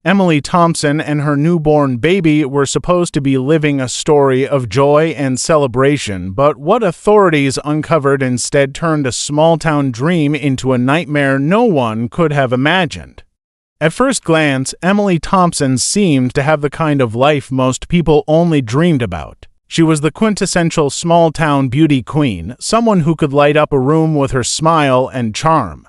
Emily Thompson and her newborn baby were supposed to be living a story of joy and celebration, but what authorities uncovered instead turned a small-town dream into a nightmare no one could have imagined. At first glance, Emily Thompson seemed to have the kind of life most people only dreamed about. She was the quintessential small-town beauty queen, someone who could light up a room with her smile and charm.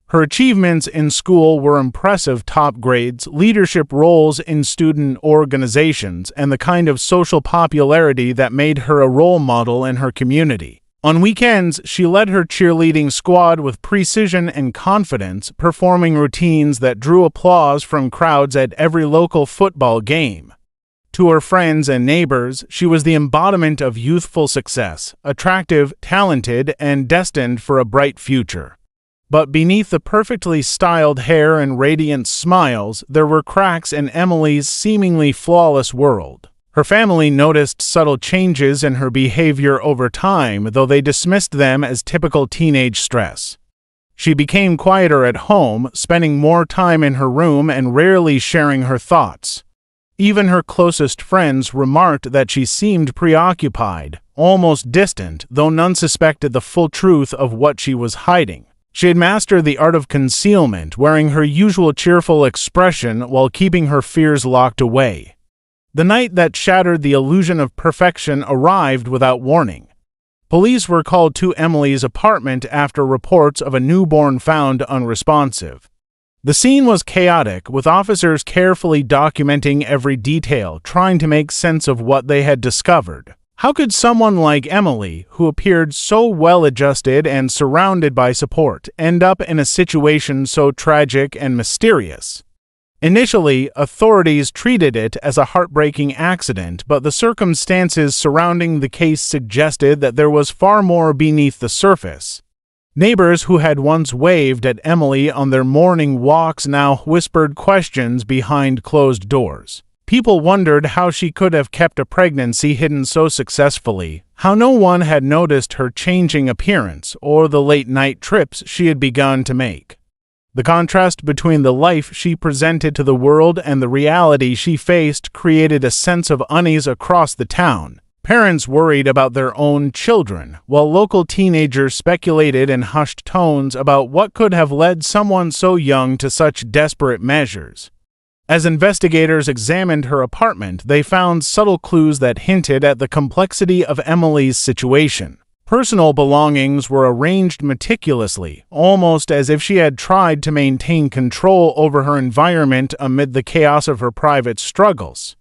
Her achievements in school were impressive: top grades, leadership roles in student organizations, and the kind of social popularity that made her a role model in her community. On weekends, she led her cheerleading squad with precision and confidence, performing routines that drew applause from crowds at every local football game. To her friends and neighbors, she was the embodiment of youthful success, attractive, talented, and destined for a bright future. But beneath the perfectly styled hair and radiant smiles, there were cracks in Emily's seemingly flawless world. Her family noticed subtle changes in her behavior over time, though they dismissed them as typical teenage stress. She became quieter at home, spending more time in her room and rarely sharing her thoughts. Even her closest friends remarked that she seemed preoccupied, almost distant, though none suspected the full truth of what she was hiding. She had mastered the art of concealment, wearing her usual cheerful expression while keeping her fears locked away. The night that shattered the illusion of perfection arrived without warning. Police were called to Emily's apartment after reports of a newborn found unresponsive. The scene was chaotic, with officers carefully documenting every detail, trying to make sense of what they had discovered. How could someone like Emily, who appeared so well-adjusted and surrounded by support, end up in a situation so tragic and mysterious? Initially, authorities treated it as a heartbreaking accident, but the circumstances surrounding the case suggested that there was far more beneath the surface. Neighbors who had once waved at Emily on their morning walks now whispered questions behind closed doors. People wondered how she could have kept a pregnancy hidden so successfully, how no one had noticed her changing appearance or the late-night trips she had begun to make. The contrast between the life she presented to the world and the reality she faced created a sense of unease across the town. Parents worried about their own children, while local teenagers speculated in hushed tones about what could have led someone so young to such desperate measures. As investigators examined her apartment, they found subtle clues that hinted at the complexity of Emily's situation. Personal belongings were arranged meticulously, almost as if she had tried to maintain control over her environment amid the chaos of her private struggles.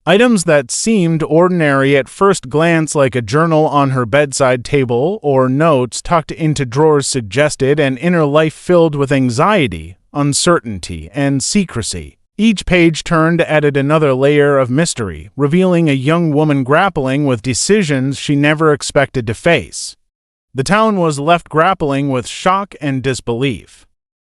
Items that seemed ordinary at first glance, like a journal on her bedside table or notes tucked into drawers, suggested an inner life filled with anxiety, uncertainty, and secrecy. Each page turned added another layer of mystery, revealing a young woman grappling with decisions she never expected to face. The town was left grappling with shock and disbelief.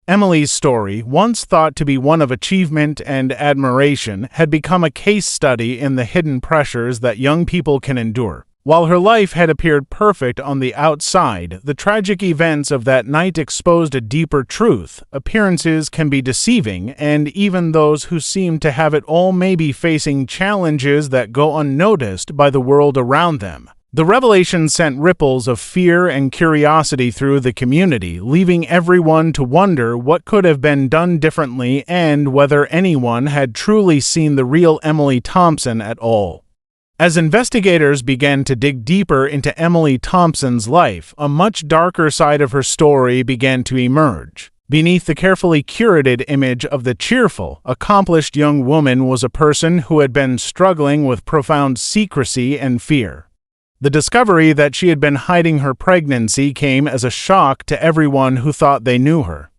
Emily's story, once thought to be one of achievement and admiration, had become a case study in the hidden pressures that young people can endure. While her life had appeared perfect on the outside, the tragic events of that night exposed a deeper truth. Appearances can be deceiving, and even those who seem to have it all may be facing challenges that go unnoticed by the world around them. The revelation sent ripples of fear and curiosity through the community, leaving everyone to wonder what could have been done differently and whether anyone had truly seen the real Emily Thompson at all. As investigators began to dig deeper into Emily Thompson's life, a much darker side of her story began to emerge. Beneath the carefully curated image of the cheerful, accomplished young woman was a person who had been struggling with profound secrecy and fear. The discovery that she had been hiding her pregnancy came as a shock to everyone who thought they knew her.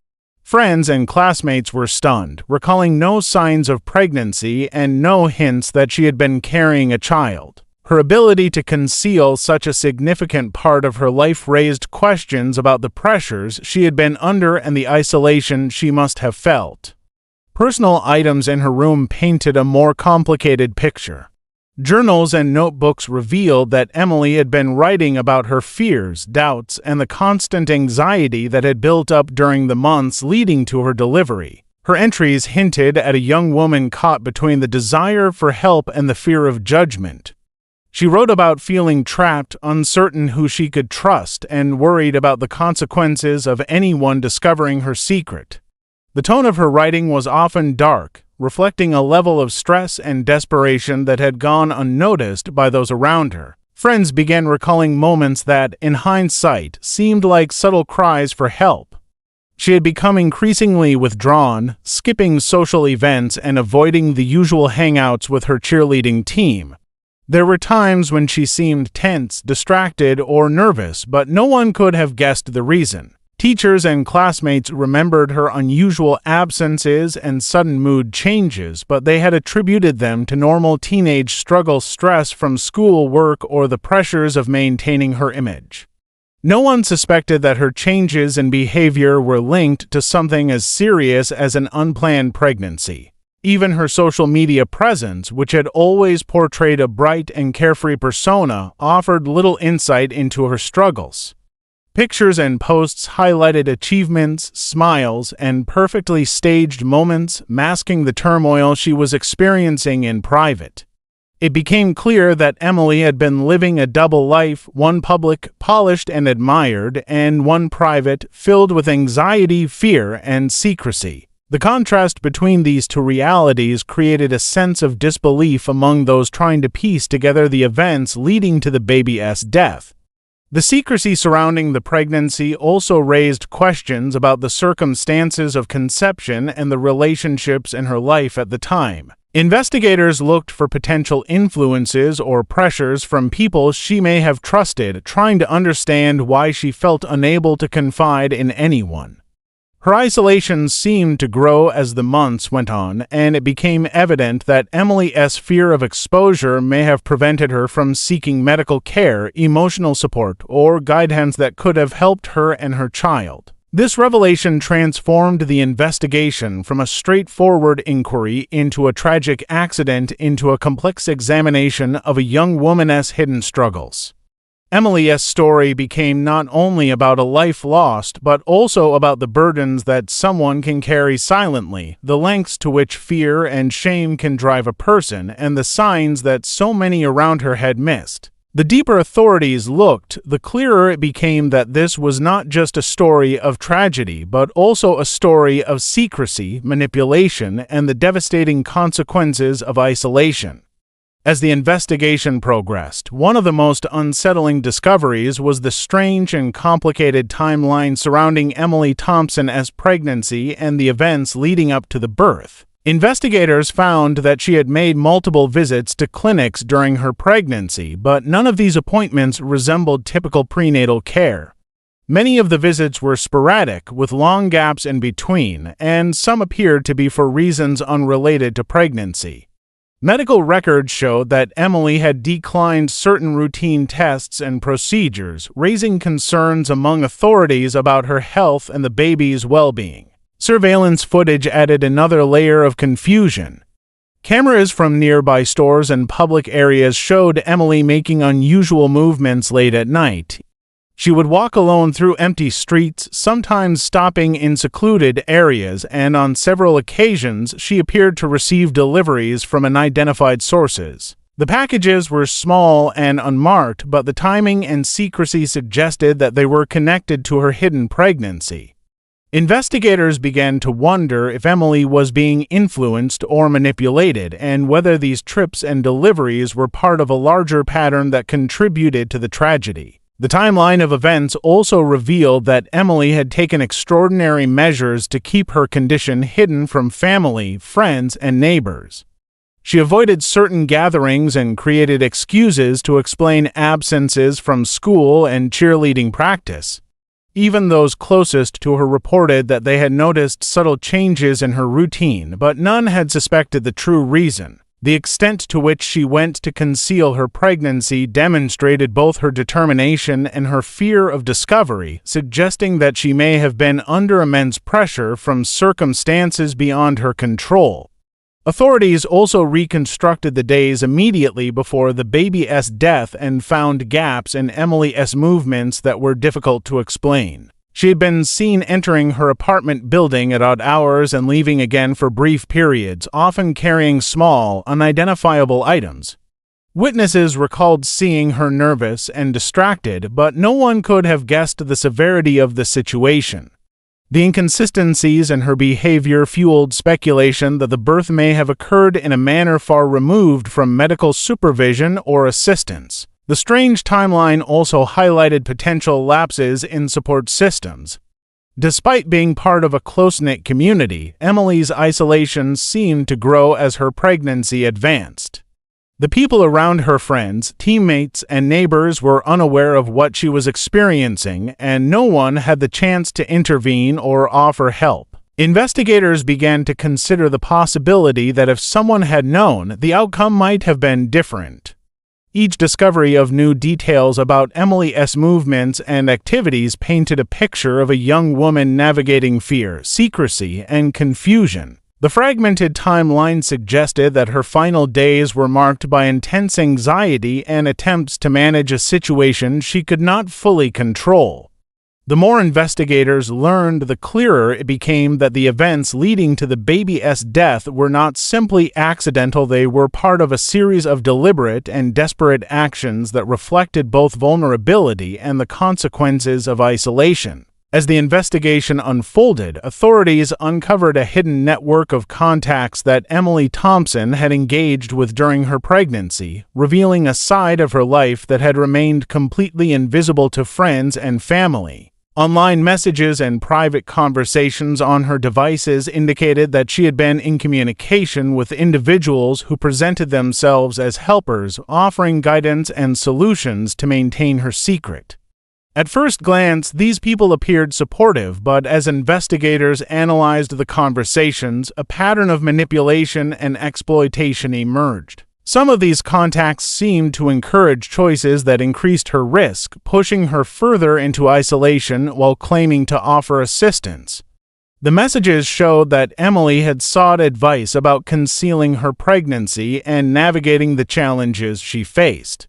Friends and classmates were stunned, recalling no signs of pregnancy and no hints that she had been carrying a child. Her ability to conceal such a significant part of her life raised questions about the pressures she had been under and the isolation she must have felt. Personal items in her room painted a more complicated picture. Journals and notebooks revealed that Emily had been writing about her fears, doubts, and the constant anxiety that had built up during the months leading to her delivery. Her entries hinted at a young woman caught between the desire for help and the fear of judgment. She wrote about feeling trapped, uncertain who she could trust, and worried about the consequences of anyone discovering her secret. The tone of her writing was often dark, reflecting a level of stress and desperation that had gone unnoticed by those around her. Friends began recalling moments that, in hindsight, seemed like subtle cries for help. She had become increasingly withdrawn, skipping social events and avoiding the usual hangouts with her cheerleading team. There were times when she seemed tense, distracted, or nervous, but no one could have guessed the reason. Teachers and classmates remembered her unusual absences and sudden mood changes, but they had attributed them to normal teenage stress from school, work, or the pressures of maintaining her image. No one suspected that her changes in behavior were linked to something as serious as an unplanned pregnancy. Even her social media presence, which had always portrayed a bright and carefree persona, offered little insight into her struggles. Pictures and posts highlighted achievements, smiles, and perfectly staged moments, masking the turmoil she was experiencing in private. It became clear that Emily had been living a double life, one public, polished and admired, and one private, filled with anxiety, fear, and secrecy. The contrast between these two realities created a sense of disbelief among those trying to piece together the events leading to the baby's death. The secrecy surrounding the pregnancy also raised questions about the circumstances of conception and the relationships in her life at the time. Investigators looked for potential influences or pressures from people she may have trusted, trying to understand why she felt unable to confide in anyone. Her isolation seemed to grow as the months went on, and it became evident that Emily's fear of exposure may have prevented her from seeking medical care, emotional support, or guidance that could have helped her and her child. This revelation transformed the investigation from a straightforward inquiry into a tragic accident into a complex examination of a young woman's hidden struggles. Emily's story became not only about a life lost, but also about the burdens that someone can carry silently, the lengths to which fear and shame can drive a person, and the signs that so many around her had missed. The deeper authorities looked, the clearer it became that this was not just a story of tragedy, but also a story of secrecy, manipulation, and the devastating consequences of isolation. As the investigation progressed, one of the most unsettling discoveries was the strange and complicated timeline surrounding Emily Thompson's pregnancy and the events leading up to the birth. Investigators found that she had made multiple visits to clinics during her pregnancy, but none of these appointments resembled typical prenatal care. Many of the visits were sporadic, with long gaps in between, and some appeared to be for reasons unrelated to pregnancy. Medical records showed that Emily had declined certain routine tests and procedures, raising concerns among authorities about her health and the baby's well-being. Surveillance footage added another layer of confusion. Cameras from nearby stores and public areas showed Emily making unusual movements late at night. She would walk alone through empty streets, sometimes stopping in secluded areas, and on several occasions she appeared to receive deliveries from unidentified sources. The packages were small and unmarked, but the timing and secrecy suggested that they were connected to her hidden pregnancy. Investigators began to wonder if Emily was being influenced or manipulated, and whether these trips and deliveries were part of a larger pattern that contributed to the tragedy. The timeline of events also revealed that Emily had taken extraordinary measures to keep her condition hidden from family, friends, and neighbors. She avoided certain gatherings and created excuses to explain absences from school and cheerleading practice. Even those closest to her reported that they had noticed subtle changes in her routine, but none had suspected the true reason. The extent to which she went to conceal her pregnancy demonstrated both her determination and her fear of discovery, suggesting that she may have been under immense pressure from circumstances beyond her control. Authorities also reconstructed the days immediately before the baby's death and found gaps in Emily's movements that were difficult to explain. She had been seen entering her apartment building at odd hours and leaving again for brief periods, often carrying small, unidentifiable items. Witnesses recalled seeing her nervous and distracted, but no one could have guessed the severity of the situation. The inconsistencies in her behavior fueled speculation that the birth may have occurred in a manner far removed from medical supervision or assistance. The strange timeline also highlighted potential lapses in support systems. Despite being part of a close-knit community, Emily's isolation seemed to grow as her pregnancy advanced. The people around her, friends, teammates, and neighbors, were unaware of what she was experiencing, and no one had the chance to intervene or offer help. Investigators began to consider the possibility that if someone had known, the outcome might have been different. Each discovery of new details about Emily's movements and activities painted a picture of a young woman navigating fear, secrecy, and confusion. The fragmented timeline suggested that her final days were marked by intense anxiety and attempts to manage a situation she could not fully control. The more investigators learned, the clearer it became that the events leading to the baby's death were not simply accidental. They were part of a series of deliberate and desperate actions that reflected both vulnerability and the consequences of isolation. As the investigation unfolded, authorities uncovered a hidden network of contacts that Emily Thompson had engaged with during her pregnancy, revealing a side of her life that had remained completely invisible to friends and family. Online messages and private conversations on her devices indicated that she had been in communication with individuals who presented themselves as helpers, offering guidance and solutions to maintain her secret. At first glance, these people appeared supportive, but as investigators analyzed the conversations, a pattern of manipulation and exploitation emerged. Some of these contacts seemed to encourage choices that increased her risk, pushing her further into isolation while claiming to offer assistance. The messages showed that Emily had sought advice about concealing her pregnancy and navigating the challenges she faced.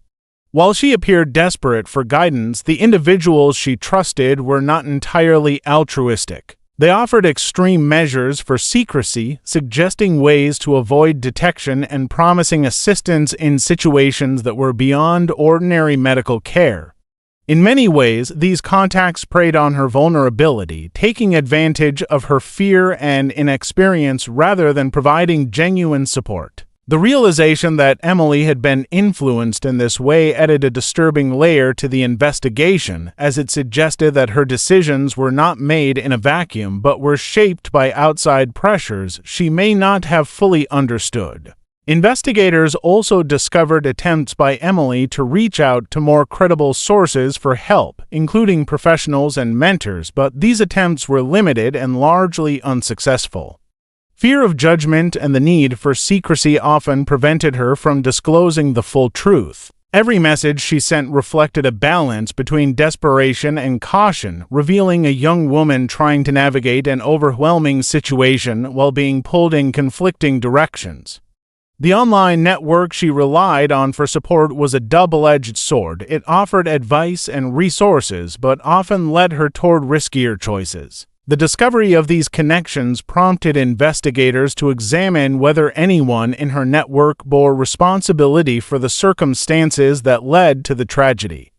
While she appeared desperate for guidance, the individuals she trusted were not entirely altruistic. They offered extreme measures for secrecy, suggesting ways to avoid detection and promising assistance in situations that were beyond ordinary medical care. In many ways, these contacts preyed on her vulnerability, taking advantage of her fear and inexperience rather than providing genuine support. The realization that Emily had been influenced in this way added a disturbing layer to the investigation, as it suggested that her decisions were not made in a vacuum but were shaped by outside pressures she may not have fully understood. Investigators also discovered attempts by Emily to reach out to more credible sources for help, including professionals and mentors, but these attempts were limited and largely unsuccessful. Fear of judgment and the need for secrecy often prevented her from disclosing the full truth. Every message she sent reflected a balance between desperation and caution, revealing a young woman trying to navigate an overwhelming situation while being pulled in conflicting directions. The online network she relied on for support was a double-edged sword. It offered advice and resources, but often led her toward riskier choices. The discovery of these connections prompted investigators to examine whether anyone in her network bore responsibility for the circumstances that led to the tragedy.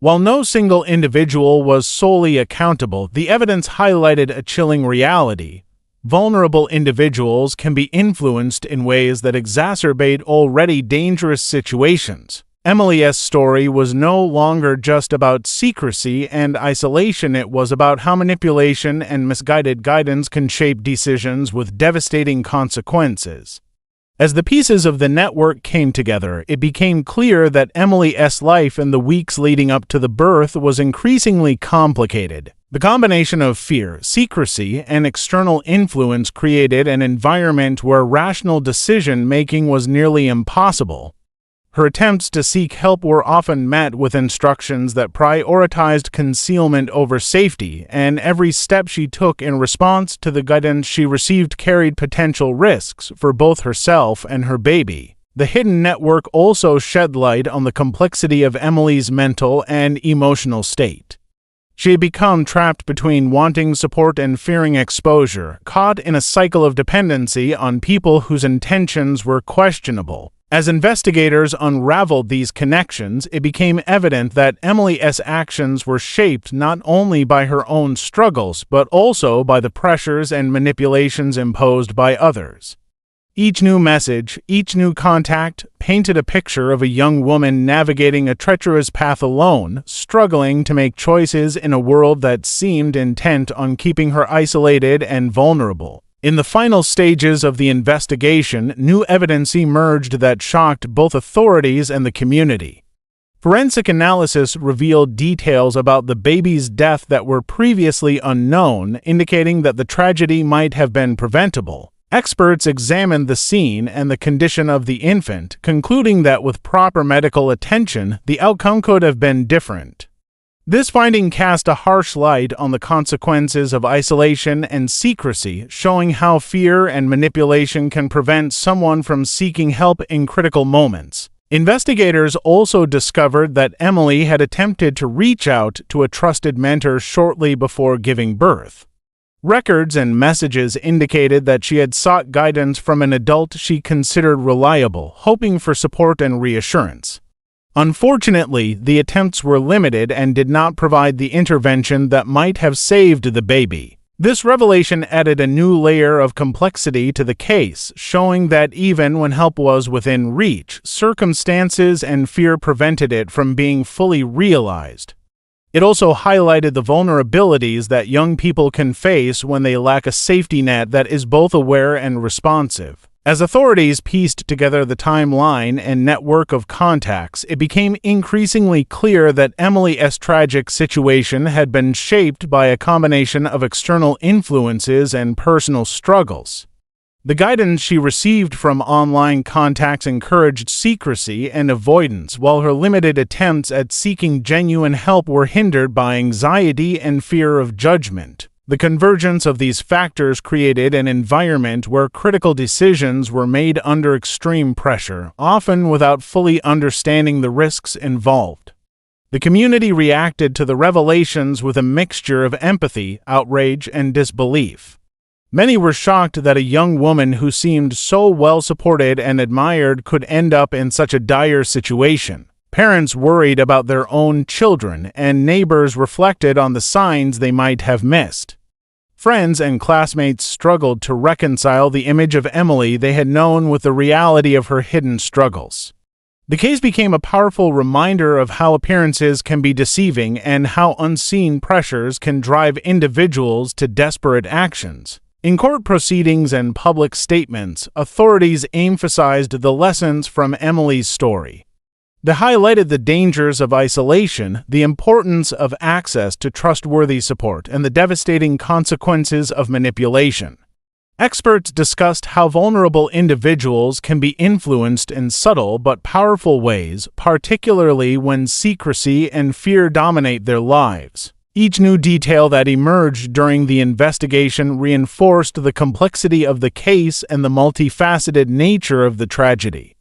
While no single individual was solely accountable, the evidence highlighted a chilling reality. Vulnerable individuals can be influenced in ways that exacerbate already dangerous situations. Emily's story was no longer just about secrecy and isolation. It was about how manipulation and misguided guidance can shape decisions with devastating consequences. As the pieces of the network came together, it became clear that Emily's life in the weeks leading up to the birth was increasingly complicated. The combination of fear, secrecy, and external influence created an environment where rational decision-making was nearly impossible. Her attempts to seek help were often met with instructions that prioritized concealment over safety, and every step she took in response to the guidance she received carried potential risks for both herself and her baby. The hidden network also shed light on the complexity of Emily's mental and emotional state. She had become trapped between wanting support and fearing exposure, caught in a cycle of dependency on people whose intentions were questionable. As investigators unraveled these connections, it became evident that Emily's actions were shaped not only by her own struggles, but also by the pressures and manipulations imposed by others. Each new message, each new contact, painted a picture of a young woman navigating a treacherous path alone, struggling to make choices in a world that seemed intent on keeping her isolated and vulnerable. In the final stages of the investigation, new evidence emerged that shocked both authorities and the community. Forensic analysis revealed details about the baby's death that were previously unknown, indicating that the tragedy might have been preventable. Experts examined the scene and the condition of the infant, concluding that with proper medical attention, the outcome could have been different. This finding cast a harsh light on the consequences of isolation and secrecy, showing how fear and manipulation can prevent someone from seeking help in critical moments. Investigators also discovered that Emily had attempted to reach out to a trusted mentor shortly before giving birth. Records and messages indicated that she had sought guidance from an adult she considered reliable, hoping for support and reassurance. Unfortunately, the attempts were limited and did not provide the intervention that might have saved the baby. This revelation added a new layer of complexity to the case, showing that even when help was within reach, circumstances and fear prevented it from being fully realized. It also highlighted the vulnerabilities that young people can face when they lack a safety net that is both aware and responsive. As authorities pieced together the timeline and network of contacts, it became increasingly clear that Emily's tragic situation had been shaped by a combination of external influences and personal struggles. The guidance she received from online contacts encouraged secrecy and avoidance, while her limited attempts at seeking genuine help were hindered by anxiety and fear of judgment. The convergence of these factors created an environment where critical decisions were made under extreme pressure, often without fully understanding the risks involved. The community reacted to the revelations with a mixture of empathy, outrage, and disbelief. Many were shocked that a young woman who seemed so well supported and admired could end up in such a dire situation. Parents worried about their own children, and neighbors reflected on the signs they might have missed. Friends and classmates struggled to reconcile the image of Emily they had known with the reality of her hidden struggles. The case became a powerful reminder of how appearances can be deceiving and how unseen pressures can drive individuals to desperate actions. In court proceedings and public statements, authorities emphasized the lessons from Emily's story. They highlighted the dangers of isolation, the importance of access to trustworthy support, and the devastating consequences of manipulation. Experts discussed how vulnerable individuals can be influenced in subtle but powerful ways, particularly when secrecy and fear dominate their lives. Each new detail that emerged during the investigation reinforced the complexity of the case and the multifaceted nature of the tragedy.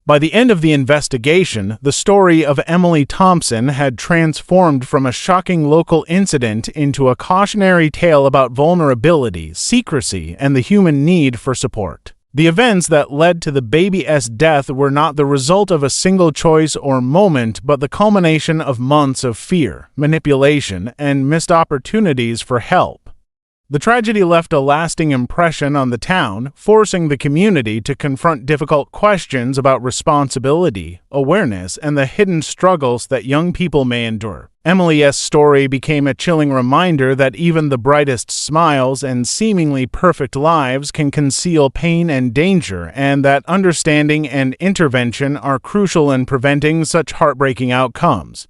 By the end of the investigation, the story of Emily Thompson had transformed from a shocking local incident into a cautionary tale about vulnerability, secrecy, and the human need for support. The events that led to the baby's death were not the result of a single choice or moment, but the culmination of months of fear, manipulation, and missed opportunities for help. The tragedy left a lasting impression on the town, forcing the community to confront difficult questions about responsibility, awareness, and the hidden struggles that young people may endure. Emily's story became a chilling reminder that even the brightest smiles and seemingly perfect lives can conceal pain and danger, and that understanding and intervention are crucial in preventing such heartbreaking outcomes.